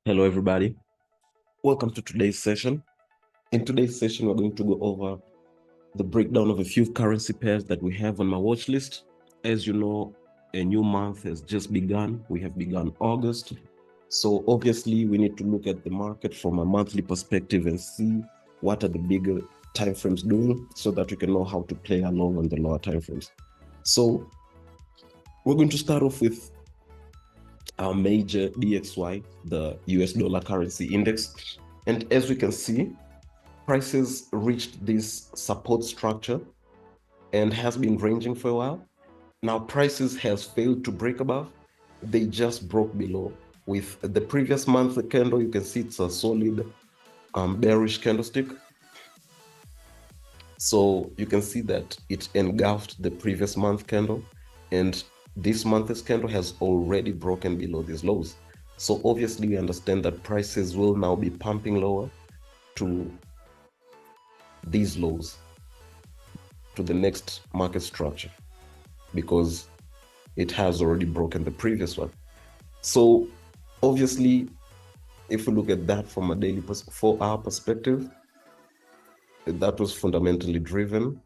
Hello, everybody. Welcome to today's session. In today's session, we're going to go over the breakdown of a few currency pairs that we have on my watch list. As you know, a new month has just begun. We have begun August. So obviously, we need to look at the market from a monthly perspective and see what are the bigger timeframes doing so that we can know how to play along on the lower timeframes. So we're going to start off with our major DXY, the US dollar currency index. And as we can see, prices reached this support structure and has been ranging for a while. Now prices has failed to break above. They just broke below. With the previous monthly candle, you can see it's a solid bearish candlestick. So you can see that it engulfed the previous month candle, and this month's candle has already broken below these lows. So obviously we understand that prices will now be pumping lower to these lows, to the next market structure, because it has already broken the previous one. So obviously, if we look at that from a daily 4-hour perspective, that was fundamentally driven.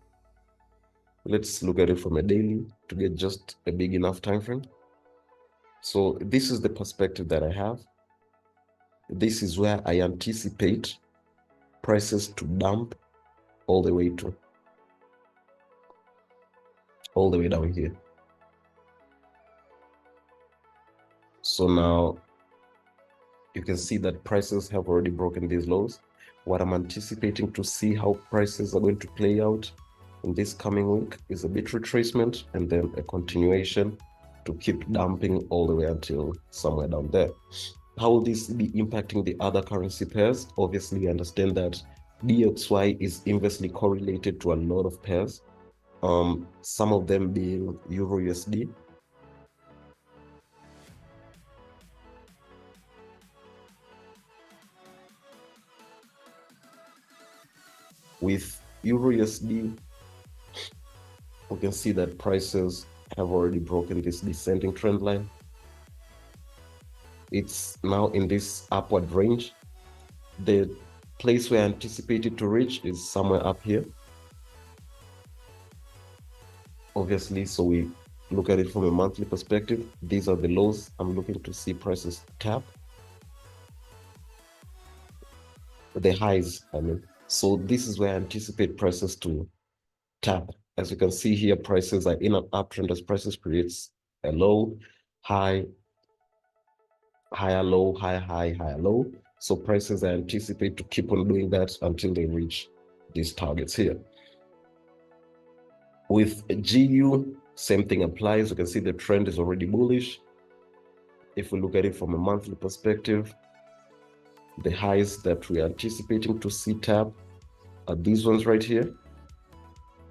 Let's look at it from a daily to get just a big enough time frame. So this is the perspective that I have. This is where I anticipate prices to dump all the way down here. So now you can see that prices have already broken these lows. What I'm anticipating to see how prices are going to play out in this coming week is a bit retracement and then a continuation to keep dumping all the way until somewhere down there. How will this be impacting the other currency pairs? Obviously, we understand that DXY is inversely correlated to a lot of pairs, some of them being Euro USD, with Euro USD, we can see that prices have already broken this descending trend line. It's now in this upward range. The place where I anticipate it to reach is somewhere up here. Obviously, so we look at it from a monthly perspective. These are the lows I'm looking to see prices tap. The highs, I mean. So this is where I anticipate prices to tap. As you can see here, prices are in an uptrend as prices creates a low, high, higher low, higher low. So prices I anticipate to keep on doing that until they reach these targets here. With GU, same thing applies. You can see the trend is already bullish. If we look at it from a monthly perspective, the highs that we are anticipating to see tap are these ones right here.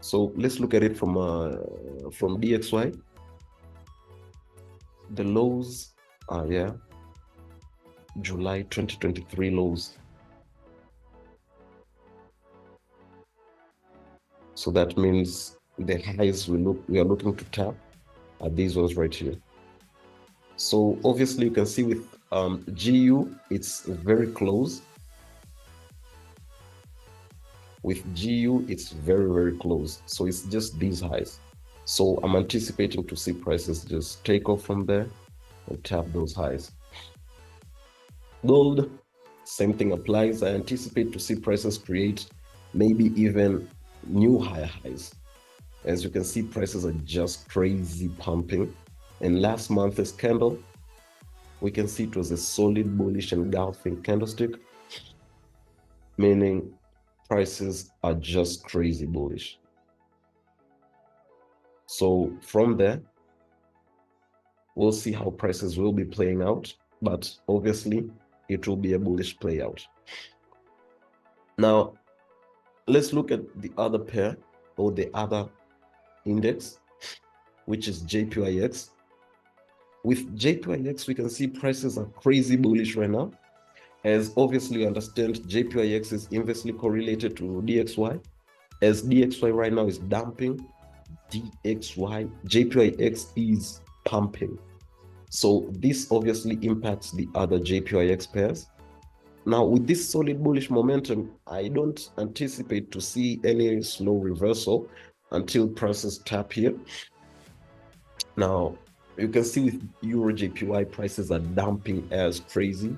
So let's look at it from DXY. The lows are July 2023 lows. So that means the highs we are looking to tap are these ones right here. So obviously you can see with GU, it's very close. With GU, it's very close. So it's just these highs. So I'm anticipating to see prices just take off from there and tap those highs. Gold, same thing applies. I anticipate to see prices create maybe even new higher highs. As you can see, prices are just crazy pumping. And last month's candle, we can see it was a solid bullish engulfing candlestick, meaning prices are just crazy bullish. So from there, we'll see how prices will be playing out, but obviously it will be a bullish play out. Now, let's look at the other pair or the other index, which is Jpyx. With Jpyx, we can see prices are crazy bullish right now. As obviously you understand, Jpyx is inversely correlated to DXY. As DXY right now is dumping, Jpyx is pumping. So this obviously impacts the other JPYX pairs. Now, with this solid bullish momentum, I don't anticipate to see any slow reversal until prices tap here. Now, you can see with Euro JPY, prices are dumping as crazy.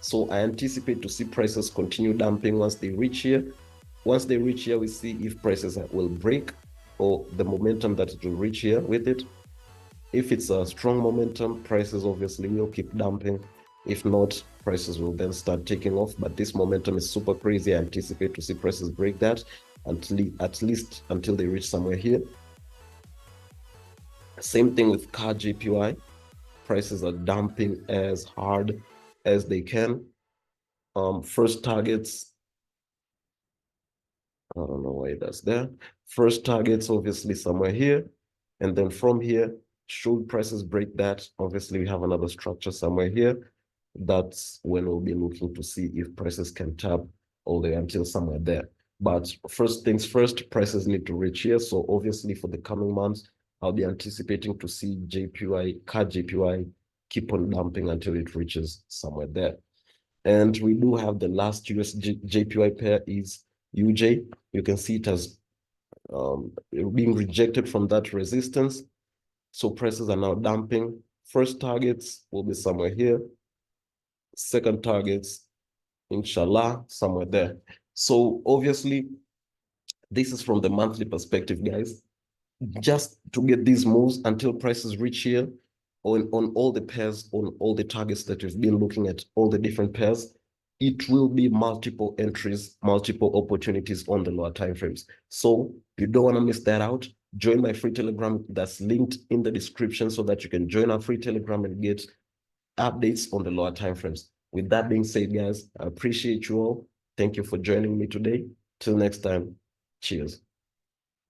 So I anticipate to see prices continue dumping once they reach here. Once they reach here, we see if prices will break or the momentum that it will reach here with it. If it's a strong momentum, prices obviously will keep dumping. If not, prices will then start taking off. But this momentum is super crazy. I anticipate to see prices break that at least until they reach somewhere here. Same thing with CAD JPY. Prices are dumping as hard as they can. First targets, I don't know why that's there. First targets obviously somewhere here. And then from here, should prices break that, obviously we have another structure somewhere here. That's when we'll be looking to see if prices can tap all the way until somewhere there. But first things first, prices need to reach here. So obviously for the coming months, I'll be anticipating to see JPY, CAD JPY keep on dumping until it reaches somewhere there. And we do have the last US JPY pair is UJ. You can see it as being rejected from that resistance. So prices are now dumping. First targets will be somewhere here. Second targets, inshallah, somewhere there. So obviously, this is from the monthly perspective, guys. Just to get these moves until prices reach here on all the pairs, on all the targets that we've been looking at, all the different pairs, it will be multiple entries, multiple opportunities on the lower timeframes. So you don't want to miss that out. Join my free Telegram that's linked in the description so that you can join our free Telegram and get updates on the lower timeframes. With that being said, guys, I appreciate you all. Thank you for joining me today. Till next time, cheers.